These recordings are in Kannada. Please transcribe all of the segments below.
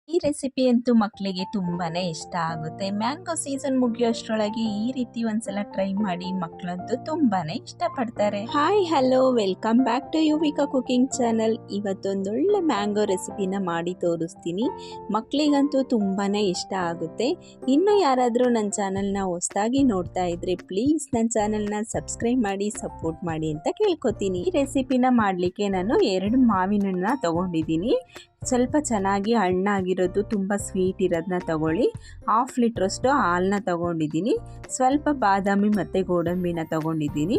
ಈ ರೆಸಿಪಿ ಅಂತೂ ಮಕ್ಕಳಿಗೆ ತುಂಬಾನೇ ಇಷ್ಟ ಆಗುತ್ತೆ. ಮ್ಯಾಂಗೋ ಸೀಸನ್ ಮುಗಿಯೋಷ್ಟರೊಳಗೆ ಈ ರೀತಿ ಒಂದ್ಸಲ ಟ್ರೈ ಮಾಡಿ, ಮಕ್ಕಳಂತೂ ತುಂಬಾನೇ ಇಷ್ಟಪಡ್ತಾರೆ. Hi hello, welcome back to Yuvika cooking channel. ಇವತ್ತೊಂದೊಳ್ಳೆ ಮ್ಯಾಂಗೋ ರೆಸಿಪಿನ ಮಾಡಿ ತೋರಿಸ್ತೀನಿ. ಮಕ್ಕಳಿಗಂತೂ ತುಂಬಾನೇ ಇಷ್ಟ ಆಗುತ್ತೆ. ಇನ್ನು ಯಾರಾದರೂ ನನ್ನ ಚಾನಲ್ನ ಹೊಸದಾಗಿ ನೋಡ್ತಾ ಇದ್ರೆ ಪ್ಲೀಸ್ ನನ್ನ ಚಾನಲ್ನ ಸಬ್ಸ್ಕ್ರೈಬ್ ಮಾಡಿ, ಸಪೋರ್ಟ್ ಮಾಡಿ ಅಂತ ಕೇಳ್ಕೊತೀನಿ. ಈ ರೆಸಿಪಿನ ಮಾಡಲಿಕ್ಕೆ ನಾನು 2 ಮಾವಿನ ಹಣ್ಣನ್ನ ತಗೊಂಡಿದ್ದೀನಿ. ಸ್ವಲ್ಪ ಚೆನ್ನಾಗಿ ಹಣ್ಣಾಗಿರೋದು, ತುಂಬ ಸ್ವೀಟ್ ಇರೋದನ್ನ ತಗೊಳ್ಳಿ. 1/2 ಲೀಟ್ರಷ್ಟು ಹಾಲನ್ನ ತಗೊಂಡಿದ್ದೀನಿ. ಸ್ವಲ್ಪ ಬಾದಾಮಿ ಮತ್ತು ಗೋಡಂಬಿನ ತಗೊಂಡಿದ್ದೀನಿ.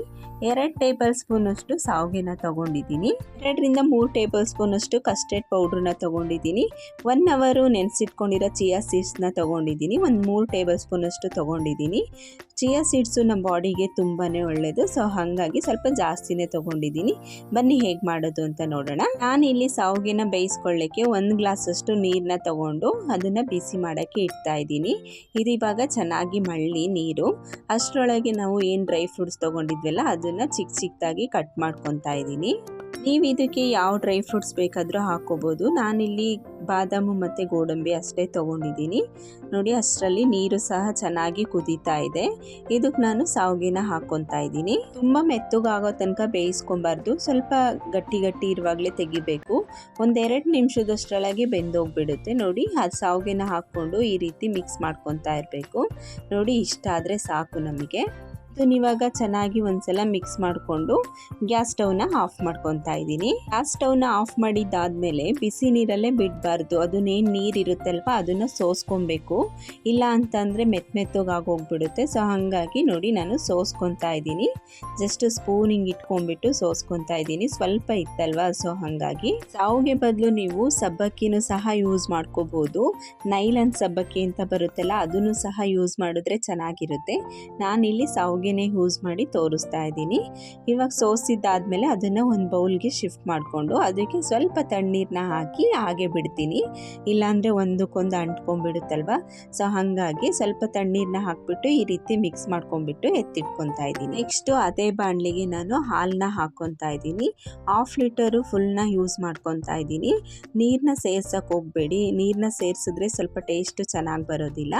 2 ಟೇಬಲ್ ಸ್ಪೂನಷ್ಟು ಶಾವಿಗೆನ ತಗೊಂಡಿದ್ದೀನಿ. 2ರಿಂದ 3 ಟೇಬಲ್ ಸ್ಪೂನಷ್ಟು ಕಸ್ಟರ್ಡ್ ಪೌಡ್ರನ್ನ ತಗೊಂಡಿದ್ದೀನಿ. 1 ಅವರು ನೆನೆಸಿಟ್ಕೊಂಡಿರೋ ಚಿಯಾ ಸೀಡ್ಸ್ನ ತಗೊಂಡಿದ್ದೀನಿ. ಒಂದು 3 ಟೇಬಲ್ ಸ್ಪೂನಷ್ಟು ತಗೊಂಡಿದ್ದೀನಿ. ಚಿಯಾ ಸೀಡ್ಸು ನಮ್ಮ ಬಾಡಿಗೆ ತುಂಬಾ ಒಳ್ಳೆಯದು, ಸೊ ಹಾಗಾಗಿ ಸ್ವಲ್ಪ ಜಾಸ್ತಿನೇ ತಗೊಂಡಿದ್ದೀನಿ. ಬನ್ನಿ ಹೇಗೆ ಮಾಡೋದು ಅಂತ ನೋಡೋಣ. ನಾನಿಲ್ಲಿ ಶಾವಿಗೆನ ಬೇಯಿಸ್ಕೊಳ್ಳಿ 1 ಗ್ಲಾಸಷ್ಟು ನೀರನ್ನ ತಗೊಂಡು ಅದನ್ನು ಬಿಸಿ ಮಾಡೋಕ್ಕೆ ಇಡ್ತಾ ಇದ್ದೀನಿ. ಇದು ಇವಾಗ ಚೆನ್ನಾಗಿ ಮಳ್ಳಿ ನೀರು. ಅಷ್ಟರೊಳಗೆ ನಾವು ಏನು ಡ್ರೈ ಫ್ರೂಟ್ಸ್ ತೊಗೊಂಡಿದ್ವಲ್ಲ ಅದನ್ನು ಚಿಕ್ಕ ಚಿಕ್ಕದಾಗಿ ಕಟ್ ಮಾಡ್ಕೊತಾ ಇದ್ದೀನಿ. ನೀವು ಇದಕ್ಕೆ ಯಾವ ಡ್ರೈ ಫ್ರೂಟ್ಸ್ ಬೇಕಾದರೂ ಹಾಕ್ಕೋಬೋದು. ನಾನಿಲ್ಲಿ ಬಾದಾಮು ಮತ್ತು ಗೋಡಂಬಿ ಅಷ್ಟೇ ತೊಗೊಂಡಿದ್ದೀನಿ. ನೋಡಿ, ಅಷ್ಟರಲ್ಲಿ ನೀರು ಸಹ ಚೆನ್ನಾಗಿ ಕುದೀತಾ ಇದೆ. ಇದಕ್ಕೆ ನಾನು ಶಾವಿಗೆನ ಹಾಕ್ಕೊತಾ ಇದ್ದೀನಿ. ತುಂಬ ಮೆತ್ತಗಾಗೋ ತನಕ ಬೇಯಿಸ್ಕೊಬಾರ್ದು, ಸ್ವಲ್ಪ ಗಟ್ಟಿ ಗಟ್ಟಿ ಇರುವಾಗಲೇ ತೆಗಿಬೇಕು. 1-2 ನಿಮಿಷದಷ್ಟರೊಳಗೆ ಬೆಂದೋಗ್ಬಿಡುತ್ತೆ. ನೋಡಿ, ಆ ಶಾವಿಗೆನ ಹಾಕ್ಕೊಂಡು ಈ ರೀತಿ ಮಿಕ್ಸ್ ಮಾಡ್ಕೊತಾ ಇರಬೇಕು. ನೋಡಿ, ಇಷ್ಟ ಆದರೆ ಸಾಕು ನಮಗೆ. ಇದನ್ನ ಇವಾಗ ಚೆನ್ನಾಗಿ ಒಂದ್ಸಲ ಮಿಕ್ಸ್ ಮಾಡಿಕೊಂಡು ಗ್ಯಾಸ್ ಸ್ಟವ್ನ ಆಫ್ ಮಾಡ್ಕೊತಾ ಇದ್ದೀನಿ. ಗ್ಯಾಸ್ ಸ್ಟವ್ನ ಆಫ್ ಮಾಡಿದ್ದಾದ್ಮೇಲೆ ಬಿಸಿ ನೀರಲ್ಲೇ ಬಿಡಬಾರ್ದು. ಅದನ್ನೇನು ನೀರು ಇರುತ್ತಲ್ವ ಅದನ್ನು ಸೋಸ್ಕೊಬೇಕು, ಇಲ್ಲ ಅಂತಂದರೆ ಮೆತ್ತಗಾಗೋಗ್ಬಿಡುತ್ತೆ. ಸೊ ಹಾಗಾಗಿ ನೋಡಿ, ನಾನು ಸೋಸ್ಕೊತಾ ಇದ್ದೀನಿ. ಜಸ್ಟ್ ಸ್ಪೂನ್ ಹಿಂಗೆ ಇಟ್ಕೊಂಡ್ಬಿಟ್ಟು ಸೋಸ್ಕೊತಾ ಇದ್ದೀನಿ. ಸ್ವಲ್ಪ ಇತ್ತಲ್ವ, ಸೊ ಹಾಗಾಗಿ. ಶಾವಿಗೆ ಬದಲು ನೀವು ಸಬ್ಬಕ್ಕಿನೂ ಸಹ ಯೂಸ್ ಮಾಡ್ಕೋಬೋದು. ನೈಲಾನ್ ಸಬ್ಬಕ್ಕಿ ಅಂತ ಬರುತ್ತಲ್ಲ, ಅದನ್ನು ಸಹ ಯೂಸ್ ಮಾಡಿದ್ರೆ ಚೆನ್ನಾಗಿರುತ್ತೆ. ನಾನಿಲ್ಲಿ ಶಾವಿಗೆನೇ ಯೂಸ್ ಮಾಡಿ ತೋರಿಸ್ತಾ ಇದ್ದೀನಿ. ಇವಾಗ ಸೋಸಿದ್ದಾದ್ಮೇಲೆ ಅದನ್ನು ಒಂದು ಬೌಲ್ಗೆ ಶಿಫ್ಟ್ ಮಾಡಿಕೊಂಡು ಅದಕ್ಕೆ ಸ್ವಲ್ಪ ತಣ್ಣೀರನ್ನ ಹಾಕಿ ಹಾಗೆ ಬಿಡ್ತೀನಿ, ಇಲ್ಲಾಂದರೆ ಒಂದಕ್ಕೊಂದು ಅಂಟ್ಕೊಂಡ್ಬಿಡುತ್ತಲ್ವ. ಸೊ ಹಾಗಾಗಿ ಸ್ವಲ್ಪ ತಣ್ಣೀರನ್ನ ಹಾಕ್ಬಿಟ್ಟು ಈ ರೀತಿ ಮಿಕ್ಸ್ ಮಾಡ್ಕೊಂಡ್ಬಿಟ್ಟು ಎತ್ತಿಟ್ಕೊತಾ ಇದ್ದೀನಿ. ನೆಕ್ಸ್ಟು ಅದೇ ಬಾಣಲಿಗೆ ನಾನು ಹಾಲನ್ನ ಹಾಕ್ಕೊತಾ ಇದ್ದೀನಿ. 1/2 ಲೀಟರು ಫುಲ್ನ ಯೂಸ್ ಮಾಡ್ಕೊತಾ ಇದ್ದೀನಿ. ನೀರನ್ನ ಸೇರ್ಸೋಕೆ ಹೋಗಬೇಡಿ, ನೀರನ್ನ ಸೇರಿಸಿದ್ರೆ ಸ್ವಲ್ಪ ಟೇಸ್ಟು ಚೆನ್ನಾಗಿ ಬರೋದಿಲ್ಲ.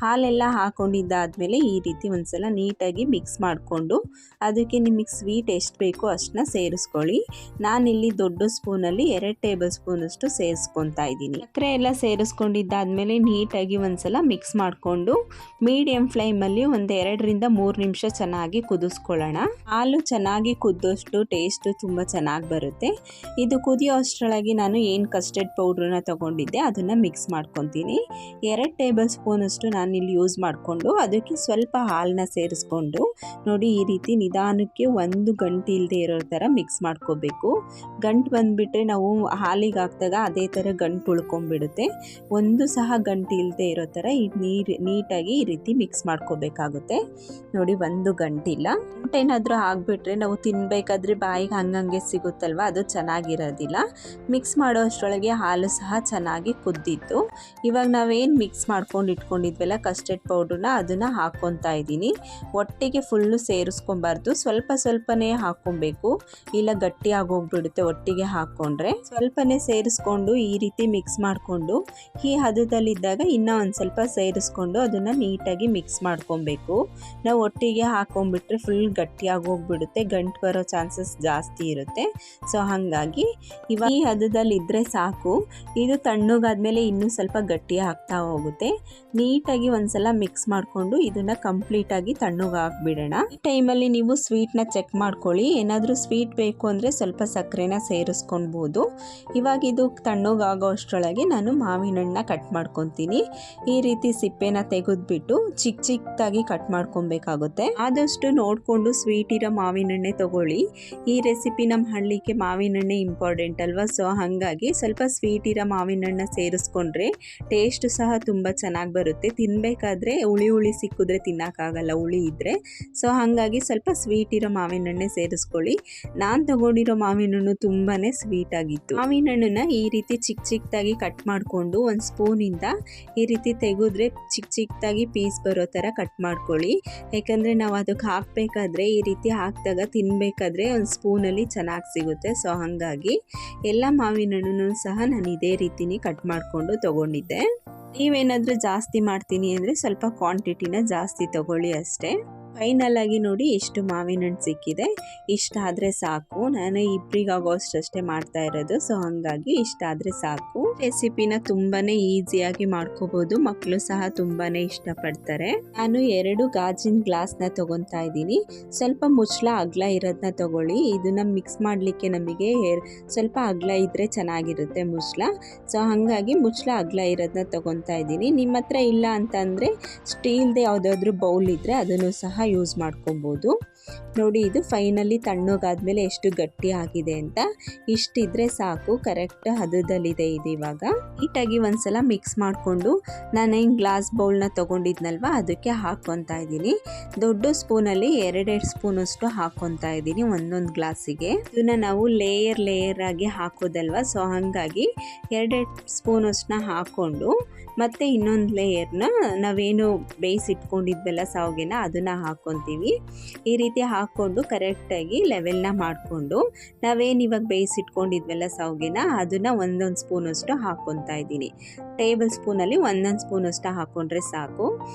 ಹಾಲೆಲ್ಲ ಹಾಕ್ಕೊಂಡಿದ್ದಾದಮೇಲೆ ಈ ರೀತಿ ಒಂದ್ಸಲ ನೀಟಾಗಿ ಮಿಕ್ಸ್ ಮಾಡಿಕೊಂಡು ಅದಕ್ಕೆ ನಿಮಗೆ ಸ್ವೀಟ್ ಎಷ್ಟು ಬೇಕೋ ಅಷ್ಟನ್ನ ಸೇರಿಸ್ಕೊಳ್ಳಿ. ನಾನಿಲ್ಲಿ ದೊಡ್ಡ ಸ್ಪೂನಲ್ಲಿ 2 ಟೇಬಲ್ ಸ್ಪೂನಷ್ಟು ಸೇರಿಸ್ಕೊತಾ ಇದ್ದೀನಿ. ಸಕ್ಕರೆ ಎಲ್ಲ ಸೇರಿಸ್ಕೊಂಡಿದ್ದಾದ್ಮೇಲೆ ನೀಟಾಗಿ ಒಂದ್ಸಲ ಮಿಕ್ಸ್ ಮಾಡಿಕೊಂಡು ಮೀಡಿಯಂ ಫ್ಲೇಮಲ್ಲಿ 2-3 ನಿಮಿಷ ಚೆನ್ನಾಗಿ ಕುದಿಸ್ಕೊಳ್ಳೋಣ. ಹಾಲು ಚೆನ್ನಾಗಿ ಕುದ್ದಷ್ಟು ಟೇಸ್ಟು ತುಂಬ ಚೆನ್ನಾಗಿ ಬರುತ್ತೆ. ಇದು ಕುದಿಯೋ ಅಷ್ಟರೊಳಗೆ ನಾನು ಏನು ಕಸ್ಟರ್ಡ್ ಪೌಡ್ರನ್ನ ತಗೊಂಡಿದ್ದೆ ಅದನ್ನು ಮಿಕ್ಸ್ ಮಾಡ್ಕೊತೀನಿ. 2 ಟೇಬಲ್ ಸ್ಪೂನಷ್ಟು ನಾನಿಲ್ಲಿ ಯೂಸ್ ಮಾಡಿಕೊಂಡು ಅದಕ್ಕೆ ಸ್ವಲ್ಪ ಹಾಲನ್ನ ಸೇರಿಸ್ಕೊಂಡು ನೋಡಿ ಈ ರೀತಿ ನಿಧಾನಕ್ಕೆ ಒಂದು ಗಂಟು ಇಲ್ಲದೆ ಇರೋ ಥರ ಮಿಕ್ಸ್ ಮಾಡ್ಕೋಬೇಕು. ಗಂಟು ಬಂದುಬಿಟ್ರೆ ನಾವು ಹಾಲಿಗೆ ಹಾಕಿದಾಗ ಅದೇ ಥರ ಗಂಟು ಉಳ್ಕೊಂಡ್ಬಿಡುತ್ತೆ. ಒಂದು ಸಹ ಗಂಟು ಇಲ್ಲದೆ ಇರೋ ಥರ ನೀಟಾಗಿ ಈ ರೀತಿ ಮಿಕ್ಸ್ ಮಾಡ್ಕೋಬೇಕಾಗುತ್ತೆ. ನೋಡಿ, ಒಂದು ಗಂಟಿಲ್ಲ. ಗಂಟೇನಾದರೂ ಆಗಿಬಿಟ್ರೆ ನಾವು ತಿನ್ನಬೇಕಾದ್ರೆ ಬಾಯಿಗೆ ಹಂಗಂಗೆ ಸಿಗುತ್ತಲ್ವ, ಅದು ಚೆನ್ನಾಗಿರೋದಿಲ್ಲ. ಮಿಕ್ಸ್ ಮಾಡೋ ಅಷ್ಟರೊಳಗೆ ಹಾಲು ಸಹ ಚೆನ್ನಾಗಿ ಕುದ್ದಿತ್ತು. ಇವಾಗ ನಾವೇನು ಮಿಕ್ಸ್ ಮಾಡ್ಕೊಂಡು ಇಟ್ಕೊಂಡಿದ್ವಲ್ಲ ಕಸ್ಟರ್ಡ್ ಪೌಡ್ರನ್ನ ಅದನ್ನು ಹಾಕ್ಕೊತಾ ಇದ್ದೀನಿ. ಒಟ್ಟಿಗೆ ಫುಲ್ಲು ಸೇರಿಸ್ಕೊಬಾರ್ದು, ಸ್ವಲ್ಪ ಸ್ವಲ್ಪನೇ ಹಾಕ್ಕೊಬೇಕು, ಇಲ್ಲ ಗಟ್ಟಿ ಆಗೋಗ್ಬಿಡುತ್ತೆ ಒಟ್ಟಿಗೆ ಹಾಕ್ಕೊಂಡ್ರೆ. ಸ್ವಲ್ಪನೇ ಸೇರಿಸ್ಕೊಂಡು ಈ ರೀತಿ ಮಿಕ್ಸ್ ಮಾಡಿಕೊಂಡು ಈ ಹದದಲ್ಲಿದ್ದಾಗ ಇನ್ನೂ ಒಂದು ಸ್ವಲ್ಪ ಸೇರಿಸ್ಕೊಂಡು ಅದನ್ನು ನೀಟಾಗಿ ಮಿಕ್ಸ್ ಮಾಡ್ಕೊಬೇಕು. ನಾವು ಒಟ್ಟಿಗೆ ಹಾಕ್ಕೊಂಡ್ಬಿಟ್ರೆ ಫುಲ್ ಗಟ್ಟಿ ಆಗೋಗ್ಬಿಡುತ್ತೆ, ಗಂಟು ಬರೋ ಚಾನ್ಸಸ್ ಜಾಸ್ತಿ ಇರುತ್ತೆ. ಸೊ ಹಾಗಾಗಿ ಇವಾಗ ಈ ಹದದಲ್ಲಿ ಇದ್ದರೆ ಸಾಕು. ಇದು ತಣ್ಣಗಾದ್ಮೇಲೆ ಇನ್ನೂ ಸ್ವಲ್ಪ ಗಟ್ಟಿ ಆಗ್ತಾ ಹೋಗುತ್ತೆ. ನೀಟಾಗಿ ಒಂದ್ಸಲ ಮಿಕ್ಸ್ ಮಾಡಿಕೊಂಡು ಇದನ್ನು ಕಂಪ್ಲೀಟಾಗಿ ತಣ್ಣಗಾಕ್ಬಿಡೋಣ. ಈ ಟೈಮಲ್ಲಿ ನೀವು ಸ್ವೀಟ್ನ ಚೆಕ್ ಮಾಡ್ಕೊಳ್ಳಿ. ಏನಾದರೂ ಸ್ವೀಟ್ ಬೇಕು ಅಂದರೆ ಸ್ವಲ್ಪ ಸಕ್ಕರೆನ ಸೇರಿಸ್ಕೊಳ್ಬೋದು. ಇವಾಗ ಇದು ತಣ್ಣಗಾಗೋ ಅಷ್ಟರೊಳಗೆ ನಾನು ಮಾವಿನ ಹಣ್ಣನ್ನ ಕಟ್ ಮಾಡ್ಕೊತೀನಿ. ಈ ರೀತಿ ಸಿಪ್ಪೆನ ತೆಗೆದ್ಬಿಟ್ಟು ಚಿಕ್ಕ ಚಿಕ್ಕದಾಗಿ ಕಟ್ ಮಾಡ್ಕೊಬೇಕಾಗುತ್ತೆ. ಆದಷ್ಟು ನೋಡಿಕೊಂಡು ಸ್ವೀಟ್ ಇರೋ ಮಾವಿನ ಹಣ್ಣೆ ತಗೊಳ್ಳಿ. ಈ ರೆಸಿಪಿನ ಮಾಡಲಿಕ್ಕೆ ಮಾವಿನ ಹಣ್ಣೆ ಇಂಪಾರ್ಟೆಂಟ್ ಅಲ್ವಾ. ಸೊ ಹಾಗಾಗಿ ಸ್ವಲ್ಪ ಸ್ವೀಟ್ ಇರೋ ಮಾವಿನ ಹಣ್ಣನ್ನ ಸೇರಿಸ್ಕೊಂಡ್ರೆ ಟೇಸ್ಟ್ ಸಹ ತುಂಬ ಚೆನ್ನಾಗಿ ಬರುತ್ತೆ. ತಿನ್ನಬೇಕಾದ್ರೆ ಹುಳಿ ಹುಳಿ ಸಿಕ್ಕಿದ್ರೆ ತಿನ್ನೋಕ್ಕಾಗಲ್ಲ ಹುಳಿ ಇದ್ದರೆ. ಸೊ ಹಾಗಾಗಿ ಸ್ವಲ್ಪ ಸ್ವೀಟ್ ಇರೋ ಮಾವಿನ ಹಣ್ಣೆ ಸೇರಿಸ್ಕೊಳ್ಳಿ. ನಾನು ತಗೊಂಡಿರೋ ಮಾವಿನ ಹಣ್ಣು ತುಂಬಾ ಸ್ವೀಟ್ ಆಗಿತ್ತು. ಮಾವಿನ ಹಣ್ಣನ್ನ ಈ ರೀತಿ ಚಿಕ್ಕ ಚಿಕ್ಕದಾಗಿ ಕಟ್ ಮಾಡಿಕೊಂಡು ಒಂದು ಸ್ಪೂನಿಂದ ಈ ರೀತಿ ತೆಗೆದ್ರೆ ಚಿಕ್ಕ ಚಿಕ್ಕದಾಗಿ ಪೀಸ್ ಬರೋ ಥರ ಕಟ್ ಮಾಡ್ಕೊಳ್ಳಿ. ಯಾಕಂದರೆ ನಾವು ಅದಕ್ಕೆ ಹಾಕಬೇಕಾದ್ರೆ ಈ ರೀತಿ ಹಾಕಿದಾಗ ತಿನ್ನಬೇಕಾದ್ರೆ ಒಂದು ಸ್ಪೂನಲ್ಲಿ ಚೆನ್ನಾಗಿ ಸಿಗುತ್ತೆ. ಸೊ ಹಾಗಾಗಿ ಎಲ್ಲ ಮಾವಿನ ಹಣ್ಣನ್ನು ಸಹ ನಾನು ಇದೇ ರೀತಿನೇ ಕಟ್ ಮಾಡಿಕೊಂಡು ತೊಗೊಂಡಿದ್ದೆ. ನೀವೇನಾದರೂ ಜಾಸ್ತಿ ಮಾಡ್ತೀನಿ ಅಂದರೆ ಸ್ವಲ್ಪ ಕ್ವಾಂಟಿಟಿನ ಜಾಸ್ತಿ ತೊಗೊಳ್ಳಿ ಅಷ್ಟೇ. ಫೈನಲ್ ಆಗಿ ನೋಡಿ ಎಷ್ಟು ಮಾವಿನ ಹಣ್ಣು ಸಿಕ್ಕಿದೆ. ಇಷ್ಟ ಆದರೆ ಸಾಕು. ನಾನು ಇಬ್ಬರಿಗಾಗೋಷ್ಟೇ ಮಾಡ್ತಾ ಇರೋದು. ಸೊ ಹಾಗಾಗಿ ಇಷ್ಟ ಆದರೆ ಸಾಕು. ರೆಸಿಪಿನ ತುಂಬಾ ಈಸಿಯಾಗಿ ಮಾಡ್ಕೋಬೋದು. ಮಕ್ಕಳು ಸಹ ತುಂಬಾ ಇಷ್ಟಪಡ್ತಾರೆ. ನಾನು 2 ಗಾಜಿನ ಗ್ಲಾಸ್ನ ತೊಗೊತಾ ಇದ್ದೀನಿ. ಸ್ವಲ್ಪ ಮುಚ್ಚಳ ಅಗಲ ಇರೋದನ್ನ ತೊಗೊಳ್ಳಿ. ಇದನ್ನ ಮಿಕ್ಸ್ ಮಾಡಲಿಕ್ಕೆ ನಮಗೆ ಸ್ವಲ್ಪ ಅಗಲ ಇದ್ದರೆ ಚೆನ್ನಾಗಿರುತ್ತೆ ಮುಚ್ಚಳ. ಸೊ ಹಾಗಾಗಿ ಮುಚ್ಚಳ ಅಗಲ ಇರೋದನ್ನ ತೊಗೊತಾ ಇದ್ದೀನಿ. ನಿಮ್ಮ ಹತ್ರ ಇಲ್ಲ ಅಂತಂದರೆ ಸ್ಟೀಲ್ದು ಯಾವುದಾದ್ರೂ ಬೌಲ್ ಇದ್ದರೆ ಅದನ್ನು ಸಹ ಯೂಸ್ ಮಾಡ್ಕೊಬೋದು. ನೋಡಿ ಇದು ಫೈನಲಿ ತಣ್ಣಗಾದ್ಮೇಲೆ ಎಷ್ಟು ಗಟ್ಟಿ ಆಗಿದೆ ಅಂತ. ಇಷ್ಟಿದ್ರೆ ಸಾಕು, ಕರೆಕ್ಟ್ ಹದದಲ್ಲಿದೆ ಇದು. ಇವಾಗ ನೀಟಾಗಿ ಒಂದ್ಸಲ ಮಿಕ್ಸ್ ಮಾಡಿಕೊಂಡು ನಾನೇನು ಗ್ಲಾಸ್ ಬೌಲ್ನ ತೊಗೊಂಡಿದ್ನಲ್ವ ಅದಕ್ಕೆ ಹಾಕ್ಕೊತಾ ಇದ್ದೀನಿ. ದೊಡ್ಡ ಸ್ಪೂನಲ್ಲಿ 2 ಸ್ಪೂನಷ್ಟು ಹಾಕ್ಕೊತಾ ಇದ್ದೀನಿ ಒಂದೊಂದು ಗ್ಲಾಸಿಗೆ. ಇದನ್ನ ನಾವು ಲೇಯರ್ ಆಗಿ ಹಾಕೋದಲ್ವ. ಸೊ ಹಾಗಾಗಿ 2 ಸ್ಪೂನಷ್ಟನ್ನ ಹಾಕ್ಕೊಂಡು ಮತ್ತೆ ಇನ್ನೊಂದು ಲೇಯರ್ನ ನಾವೇನು ಬೇಯಿಸಿಟ್ಕೊಂಡಿದ್ವಲ್ಲ ಶಾವಿಗೆನ ಅದನ್ನು ಹಾಕ್ಕೊತೀವಿ. ಈ ರೀತಿ ಹಾಕ್ಕೊಂಡು ಕರೆಕ್ಟಾಗಿ ಲೆವೆಲ್ನ ಮಾಡಿಕೊಂಡು ನಾವೇನು ಇವಾಗ ಬೇಯಿಸಿಟ್ಕೊಂಡಿದ್ವಲ್ಲ ಶಾವಿಗೆನ ಅದನ್ನು ಒಂದೊಂದು ಸ್ಪೂನಷ್ಟು ಹಾಕ್ಕೊತಾ ಇದ್ದೀನಿ. ಟೇಬಲ್ ಸ್ಪೂನಲ್ಲಿ ಒಂದೊಂದು ಸ್ಪೂನಷ್ಟು ಹಾಕ್ಕೊಂಡ್ರೆ ಸಾಕು.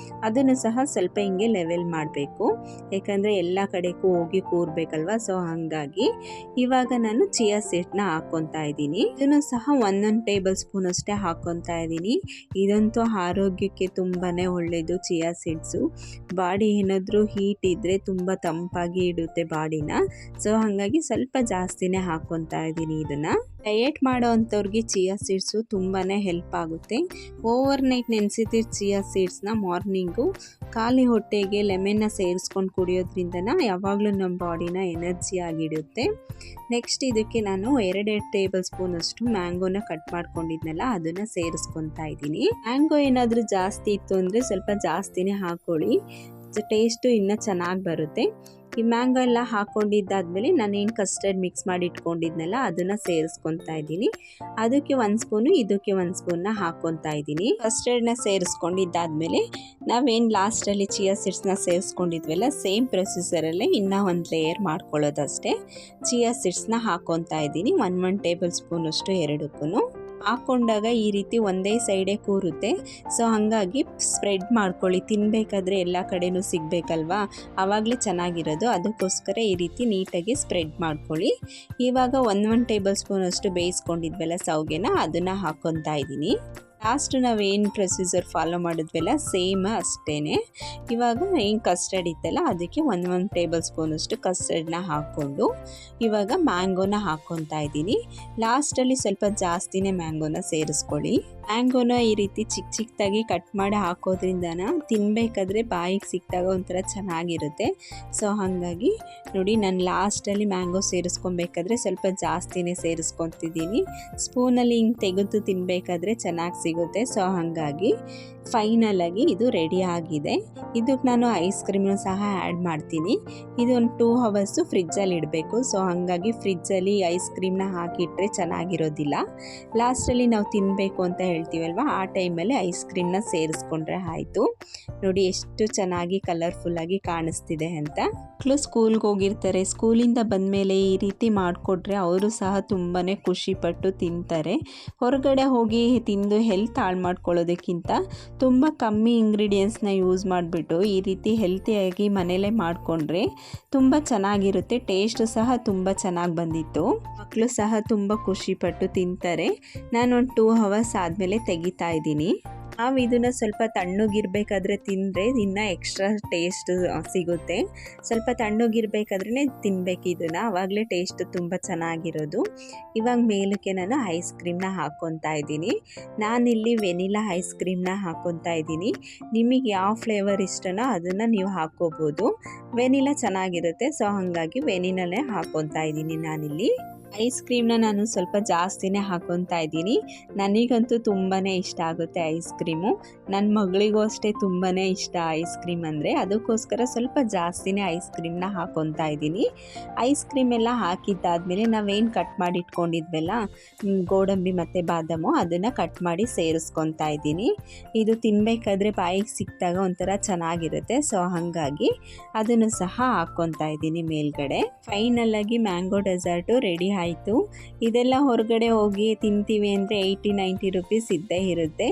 ಅದನ್ನು ಸಹ ಸ್ವಲ್ಪ ಹಿಂಗೆ ಲೆವೆಲ್ ಮಾಡಬೇಕು, ಯಾಕಂದರೆ ಎಲ್ಲ ಕಡೆಗೂ ಹೋಗಿ ಕೂರಬೇಕಲ್ವ. ಸೊ ಹಾಗಾಗಿ ಇವಾಗ ನಾನು ಚಿಯಾ ಸೀಡ್ನ ಹಾಕ್ಕೊತಾ ಇದ್ದೀನಿ. ಇದನ್ನು ಸಹ ಒಂದೊಂದು ಟೇಬಲ್ ಸ್ಪೂನ್ ಅಷ್ಟೇ ಹಾಕ್ಕೊತಾ ಇದ್ದೀನಿ. ಇದಂತೂ ಆರೋಗ್ಯಕ್ಕೆ ತುಂಬಾ ಒಳ್ಳೆಯದು ಚಿಯಾ ಸೀಡ್ಸು. ಬಾಡಿ ಏನಾದರೂ ಹೀಟ್ ಇದ್ದರೆ ತುಂಬ ತಂಪಾಗಿ ಇಡುತ್ತೆ ಬಾಡಿನ. ಸೊ ಹಾಗಾಗಿ ಸ್ವಲ್ಪ ಜಾಸ್ತಿನೇ ಹಾಕ್ಕೊತಾ ಇದ್ದೀನಿ. ಇದನ್ನು ಡಯೆಟ್ ಮಾಡೋ ಅಂಥವ್ರಿಗೆ ಚಿಯಾ ಸೀಡ್ಸು ತುಂಬಾ ಹೆಲ್ಪ್ ಆಗುತ್ತೆ. ಓವರ್ ನೈಟ್ ನೆನೆಸಿದ ಚಿಯಾ ಸೀಡ್ಸ್ನ ಮಾರ್ನಿಂಗು ಖಾಲಿ ಹೊಟ್ಟೆಗೆ ಲೆಮನ್ನ ಸೇರಿಸ್ಕೊಂಡು ಕುಡಿಯೋದ್ರಿಂದ ಯಾವಾಗಲೂ ನಮ್ಮ ಬಾಡಿನ ಎನರ್ಜಿ ಆಗಿಡುತ್ತೆ. ನೆಕ್ಸ್ಟ್ ಇದಕ್ಕೆ ನಾನು 2 ಟೇಬಲ್ ಸ್ಪೂನಷ್ಟು ಮ್ಯಾಂಗೋನ ಕಟ್ ಮಾಡ್ಕೊಂಡಿದ್ನಲ್ಲ ಅದನ್ನು ಸೇರಿಸ್ಕೊತಾ ಇದ್ದೀನಿ. ಮ್ಯಾಂಗೋ ಏನಾದರೂ ಜಾಸ್ತಿ ಇತ್ತು ಅಂದರೆ ಸ್ವಲ್ಪ ಜಾಸ್ತಿನೇ ಹಾಕ್ಕೊಳ್ಳಿ, ಟೇಸ್ಟು ಇನ್ನೂ ಚೆನ್ನಾಗಿ ಬರುತ್ತೆ. ಈ ಮ್ಯಾಂಗೋ ಎಲ್ಲ ಹಾಕ್ಕೊಂಡಿದ್ದಾದಮೇಲೆ ನಾನೇನು ಕಸ್ಟರ್ಡ್ ಮಿಕ್ಸ್ ಮಾಡಿ ಇಟ್ಕೊಂಡಿದ್ನಲ್ಲ ಅದನ್ನು ಸೇರಿಸ್ಕೊತಾ ಇದ್ದೀನಿ. ಅದಕ್ಕೆ 1 ಸ್ಪೂನು, ಇದಕ್ಕೆ 1 ಸ್ಪೂನ್ನ ಹಾಕ್ಕೊತಾ ಇದ್ದೀನಿ. ಕಸ್ಟರ್ಡ್ನ ಸೇರಿಸ್ಕೊಂಡಿದ್ದಾದಮೇಲೆ ನಾವೇನು ಲಾಸ್ಟಲ್ಲಿ ಚಿಯಾ ಸೀಡ್ಸ್ನ ಸೇರಿಸ್ಕೊಂಡಿದ್ವಲ್ಲ ಸೇಮ್ ಪ್ರೊಸೀಜರಲ್ಲೇ ಇನ್ನೂ ಒಂದು ಲೇಯರ್ ಮಾಡ್ಕೊಳ್ಳೋದಷ್ಟೇ. ಚಿಯಾ ಸೀಡ್ಸ್ನ ಹಾಕ್ಕೊತಾ ಇದ್ದೀನಿ 1 ಟೇಬಲ್ ಸ್ಪೂನಷ್ಟು ಎರಡಕ್ಕೂ. ಹಾಕ್ಕೊಂಡಾಗ ಈ ರೀತಿ ಒಂದೇ ಸೈಡೇ ಕೂರುತ್ತೆ. ಸೊ ಹಾಗಾಗಿ ಸ್ಪ್ರೆಡ್ ಮಾಡ್ಕೊಳ್ಳಿ, ತಿನ್ನಬೇಕಾದ್ರೆ ಎಲ್ಲ ಕಡೆನೂ ಸಿಗಬೇಕಲ್ವಾ, ಆವಾಗಲೇ ಚೆನ್ನಾಗಿರೋದು. ಅದಕ್ಕೋಸ್ಕರ ಈ ರೀತಿ ನೀಟಾಗಿ ಸ್ಪ್ರೆಡ್ ಮಾಡ್ಕೊಳ್ಳಿ. ಇವಾಗ 1 ಟೇಬಲ್ ಸ್ಪೂನಷ್ಟು ಬೇಯಿಸ್ಕೊಂಡಿದ್ವಲ್ಲ ಶಾವಿಗೆನ ಅದನ್ನು ಹಾಕ್ಕೊತಾ ಇದ್ದೀನಿ. ಲಾಸ್ಟ್ ನಾವೇನು ಪ್ರೊಸೀಜರ್ ಫಾಲೋ ಮಾಡಿದ್ವಲ್ಲ ಸೇಮ್ ಅಷ್ಟೇ. ಇವಾಗ ಏನು ಕಸ್ಟರ್ಡ್ ಇತ್ತಲ್ಲ ಅದಕ್ಕೆ 1 ಟೇಬಲ್ ಸ್ಪೂನಷ್ಟು ಕಸ್ಟರ್ಡ್ನ ಹಾಕ್ಕೊಂಡು ಇವಾಗ ಮ್ಯಾಂಗೋನ ಹಾಕ್ಕೊತಾ ಇದ್ದೀನಿ. ಲಾಸ್ಟಲ್ಲಿ ಸ್ವಲ್ಪ ಜಾಸ್ತಿನೇ ಮ್ಯಾಂಗೋನ ಸೇರಿಸ್ಕೊಳ್ಳಿ. ಮ್ಯಾಂಗೋನ ಈ ರೀತಿ ಚಿಕ್ಕ ಚಿಕ್ಕದಾಗಿ ಕಟ್ ಮಾಡಿ ಹಾಕೋದ್ರಿಂದ ತಿನ್ನಬೇಕಾದ್ರೆ ಬಾಯಿಗೆ ಸಿಕ್ಕಿದಾಗ ಒಂಥರ ಚೆನ್ನಾಗಿರುತ್ತೆ. ಸೊ ಹಾಗಾಗಿ ನೋಡಿ ನಾನು ಲಾಸ್ಟಲ್ಲಿ ಮ್ಯಾಂಗೋ ಸೇರಿಸ್ಕೊಬೇಕಾದ್ರೆ ಸ್ವಲ್ಪ ಜಾಸ್ತಿನೇ ಸೇರಿಸ್ಕೊತಿದ್ದೀನಿ. ಸ್ಪೂನಲ್ಲಿ ಹಿಂಗೆ ತೆಗೆದು ತಿನ್ನಬೇಕಾದ್ರೆ ಚೆನ್ನಾಗಿ ಸಿಗುತ್ತೆ. ಸೊ ಹಾಗಾಗಿ ಫೈನಲಾಗಿ ಇದು ರೆಡಿ ಆಗಿದೆ. ಇದಕ್ಕೆ ನಾನು ಐಸ್ ಕ್ರೀಮ್ನು ಸಹ ಆ್ಯಡ್ ಮಾಡ್ತೀನಿ. ಇದೊಂದು 2 ಅವರ್ಸು ಫ್ರಿಜ್ಜಲ್ಲಿ ಇಡಬೇಕು. ಸೊ ಹಾಗಾಗಿ ಫ್ರಿಜ್ಜಲ್ಲಿ ಐಸ್ ಕ್ರೀಮ್ನ ಹಾಕಿಟ್ರೆ ಚೆನ್ನಾಗಿರೋದಿಲ್ಲ. ಲಾಸ್ಟಲ್ಲಿ ನಾವು ತಿನ್ನಬೇಕು ಅಂತ ಹೇಳ್ತೀವಲ್ವ ಆ ಟೈಮಲ್ಲಿ ಐಸ್ ಕ್ರೀಮ್ನ ಸೇರಿಸ್ಕೊಂಡ್ರೆ ಆಯಿತು. ನೋಡಿ ಎಷ್ಟು ಚೆನ್ನಾಗಿ ಕಲರ್ಫುಲ್ಲಾಗಿ ಕಾಣಿಸ್ತಿದೆ ಅಂತ. ಮಕ್ಕಳು ಸ್ಕೂಲ್ಗೆ ಹೋಗಿರ್ತಾರೆ, ಸ್ಕೂಲಿಂದ ಬಂದಮೇಲೆ ಈ ರೀತಿ ಮಾಡಿಕೊಟ್ರೆ ಅವರು ಸಹ ತುಂಬಾ ಖುಷಿಪಟ್ಟು ತಿಂತಾರೆ. ಹೊರಗಡೆ ಹೋಗಿ ತಿಂದು ಹೆಲ್ತ್ ಹಾಳು ಮಾಡ್ಕೊಳ್ಳೋದಕ್ಕಿಂತ ತುಂಬ ಕಮ್ಮಿ ಇಂಗ್ರೀಡಿಯೆಂಟ್ಸ್ನ ಯೂಸ್ ಮಾಡಿಬಿಟ್ಟು ಈ ರೀತಿ ಹೆಲ್ತಿಯಾಗಿ ಮನೇಲೇ ಮಾಡಿಕೊಂಡ್ರೆ ತುಂಬ ಚೆನ್ನಾಗಿರುತ್ತೆ. ಟೇಸ್ಟು ಸಹ ತುಂಬ ಚೆನ್ನಾಗಿ ಬಂದಿತ್ತು. ಮಕ್ಕಳು ಸಹ ತುಂಬ ಖುಷಿಪಟ್ಟು ತಿಂತಾರೆ. ನಾನೊಂದು 2 ಅವರ್ಸ್ ಆದಮೇಲೆ ತೆಗಿತಾ ಇದ್ದೀನಿ. ನಾವು ಇದನ್ನು ಸ್ವಲ್ಪ ತಣ್ಣಗಿರಬೇಕಾದ್ರೆ ತಿಂದರೆ ಇನ್ನೂ ಎಕ್ಸ್ಟ್ರಾ ಟೇಸ್ಟ್ ಸಿಗುತ್ತೆ. ಸ್ವಲ್ಪ ತಣ್ಣಗಿರಬೇಕಾದ್ರೇ ತಿನ್ನಬೇಕು ಇದನ್ನು, ಆವಾಗಲೇ ಟೇಸ್ಟ್ ತುಂಬ ಚೆನ್ನಾಗಿರೋದು. ಇವಾಗ ಮೇಲಕ್ಕೆ ನಾನು ಐಸ್ ಕ್ರೀಮ್ನ ಹಾಕ್ಕೊತಾ ಇದ್ದೀನಿ. ನಾನಿಲ್ಲಿ ವೆನಿಲಾ ಐಸ್ ಕ್ರೀಮ್ನ ಹಾಕ್ಕೊತಾ ಇದ್ದೀನಿ. ನಿಮಗೆ ಯಾವ ಫ್ಲೇವರ್ ಇಷ್ಟನೋ ಅದನ್ನು ನೀವು ಹಾಕ್ಕೋಬೋದು. ವೆನಿಲಾ ಚೆನ್ನಾಗಿರುತ್ತೆ. ಸೊ ಹಾಗಾಗಿ ವೆನಿಲಾನೇ ಹಾಕ್ಕೊತಾ ಇದ್ದೀನಿ ನಾನಿಲ್ಲಿ. ಐಸ್ ಕ್ರೀಮ್ನ ನಾನು ಸ್ವಲ್ಪ ಜಾಸ್ತಿನೇ ಹಾಕೊತಾ ಇದ್ದೀನಿ. ನನಗಂತೂ ತುಂಬಾ ಇಷ್ಟ ಆಗುತ್ತೆ ಐಸ್ ಕ್ರೀಮು. ನನ್ನ ಮಗಳಿಗೂ ಅಷ್ಟೇ ತುಂಬಾ ಇಷ್ಟ ಐಸ್ ಕ್ರೀಮ್ ಅಂದರೆ, ಅದಕ್ಕೋಸ್ಕರ ಸ್ವಲ್ಪ ಜಾಸ್ತಿನೇ ಐಸ್ ಕ್ರೀಮ್ನ ಹಾಕೊತಾ ಇದ್ದೀನಿ. ಐಸ್ ಕ್ರೀಮ್ ಎಲ್ಲ ಹಾಕಿದ್ದಾದಮೇಲೆ ನಾವೇನು ಕಟ್ ಮಾಡಿ ಇಟ್ಕೊಂಡಿದ್ವಲ್ಲ ಗೋಡಂಬಿ ಮತ್ತು ಬಾದಾಮು, ಅದನ್ನು ಕಟ್ ಮಾಡಿ ಸೇರಿಸ್ಕೊತಾ ಇದ್ದೀನಿ. ಇದು ತಿನ್ನಬೇಕಾದ್ರೆ ಬಾಯಿಗೆ ಸಿಕ್ಕಿದಾಗ ಒಂಥರ ಚೆನ್ನಾಗಿರುತ್ತೆ. ಸೊ ಹಾಗಾಗಿ ಅದನ್ನು ಸಹ ಹಾಕ್ಕೊತಾ ಇದ್ದೀನಿ ಮೇಲ್ಗಡೆ. ಫೈನಲಾಗಿ ಮ್ಯಾಂಗೋ ಡೆಸರ್ಟು ರೆಡಿ ಆಯಿತು. ಇದೆಲ್ಲ ಹೊರಗಡೆ ಹೋಗಿ ತಿಂತೀವಿ ಅಂದರೆ 80-90 ರುಪೀಸ್ ಇದ್ದೇ ಇರುತ್ತೆ.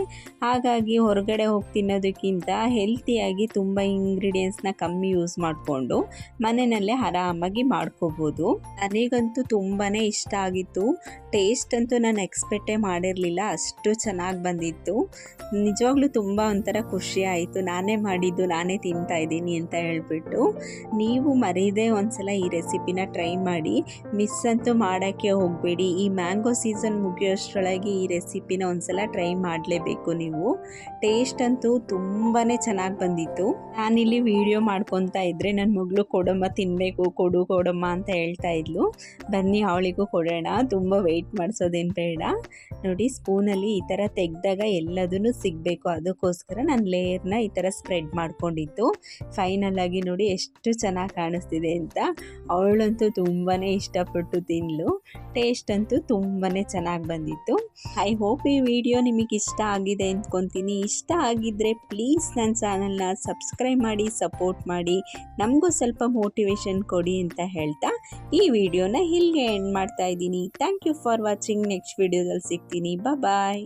ಹಾಗಾಗಿ ಹೊರಗಡೆ ಹೋಗಿ ತಿನ್ನೋದಕ್ಕಿಂತ ಹೆಲ್ತಿಯಾಗಿ ತುಂಬ ಇಂಗ್ರೀಡಿಯೆಂಟ್ಸ್ನ ಕಮ್ಮಿ ಯೂಸ್ ಮಾಡಿಕೊಂಡು ಮನೆಯಲ್ಲೇ ಆರಾಮಾಗಿ ಮಾಡ್ಕೋಬೋದು. ನನಗಂತೂ ತುಂಬಾ ಇಷ್ಟ ಆಗಿತ್ತು. ಟೇಸ್ಟ್ ಅಂತೂ ನಾನು ಎಕ್ಸ್ಪೆಕ್ಟೇ ಮಾಡಿರಲಿಲ್ಲ, ಅಷ್ಟು ಚೆನ್ನಾಗಿ ಬಂದಿತ್ತು. ನಿಜವಾಗ್ಲೂ ತುಂಬ ಒಂಥರ ಖುಷಿ ಆಯಿತು. ನಾನೇ ಮಾಡಿದ್ದು ನಾನೇ ತಿಂತಾ ಇದ್ದೀನಿ ಅಂತ ಹೇಳ್ಬಿಟ್ಟು. ನೀವು ಮರೀದೇ ಒಂದ್ಸಲ ಈ ರೆಸಿಪಿನ ಟ್ರೈ ಮಾಡಿ, ಮಿಸ್ ಅಂತೂ ಮಾಡೋಕ್ಕೆ ಹೋಗಬೇಡಿ. ಈ ಮ್ಯಾಂಗೋ ಸೀಸನ್ ಮುಗಿಯೋಷ್ಟರೊಳಗೆ ಈ ರೆಸಿಪಿನ ಒಂದ್ಸಲ ಟ್ರೈ ಮಾಡಲೇಬೇಕು ನೀವು. ಟೇಸ್ಟ್ ಅಂತೂ ತುಂಬಾ ಚೆನ್ನಾಗಿ ಬಂದಿತ್ತು. ನಾನಿಲ್ಲಿ ವಿಡಿಯೋ ಮಾಡ್ಕೊತಾ ಇದ್ದರೆ ನನ್ನ ಮಗಳು ಕೊಡಮ್ಮ ತಿನ್ನಬೇಕು, ಕೊಡಮ್ಮ ಅಂತ ಹೇಳ್ತಾ ಇದ್ಲು. ಬನ್ನಿ ಅವಳಿಗೂ ಕೊಡೋಣ, ತುಂಬ ವೆಯ್ಟ್ ಮಾಡಿಸೋದೇನು ಬೇಡ. ನೋಡಿ ಸ್ಪೂನಲ್ಲಿ ಈ ಥರ ತೆಗೆದಾಗ ಎಲ್ಲದೂ ಸಿಗಬೇಕು, ಅದಕ್ಕೋಸ್ಕರ ನಾನು ಲೇಯರ್ನ ಈ ಥರ ಸ್ಪ್ರೆಡ್ ಮಾಡ್ಕೊಂಡಿದ್ದು. ಫೈನಲಾಗಿ ನೋಡಿ ಎಷ್ಟು ಚೆನ್ನಾಗಿ ಕಾಣಿಸ್ತಿದೆ ಅಂತ. ಅವಳಂತೂ ತುಂಬಾ ಇಷ್ಟಪಟ್ಟು ತಿನ್ನಲು. ಟೇಸ್ಟ್ ಅಂತೂ ತುಂಬಾ ಚೆನ್ನಾಗಿ ಬಂದಿತ್ತು. ಐ ಹೋಪ್ ಈ ವಿಡಿಯೋ ನಿಮಗೆ ಇಷ್ಟ ಆಗಿದೆ ಅಂದ್ಕೊತೀನಿ. ಇಷ್ಟ ಆಗಿದ್ದರೆ ಪ್ಲೀಸ್ ನನ್ನ ಚಾನಲ್ನ ಸಬ್ಸ್ಕ್ರೈಬ್ ಮಾಡಿ, ಸಪೋರ್ಟ್ ಮಾಡಿ, ನಮಗೂ ಸ್ವಲ್ಪ ಮೋಟಿವೇಶನ್ ಕೊಡಿ ಅಂತ ಹೇಳ್ತಾ ಈ ವಿಡಿಯೋನ ಇಲ್ಲಿಗೆ ಎಂಡ್ ಮಾಡ್ತಾ ಇದ್ದೀನಿ. Thank you for watching. Next ವಿಡಿಯೋದಲ್ಲಿ ಸಿಗ್ತೀನಿ. ಬಾಯ್.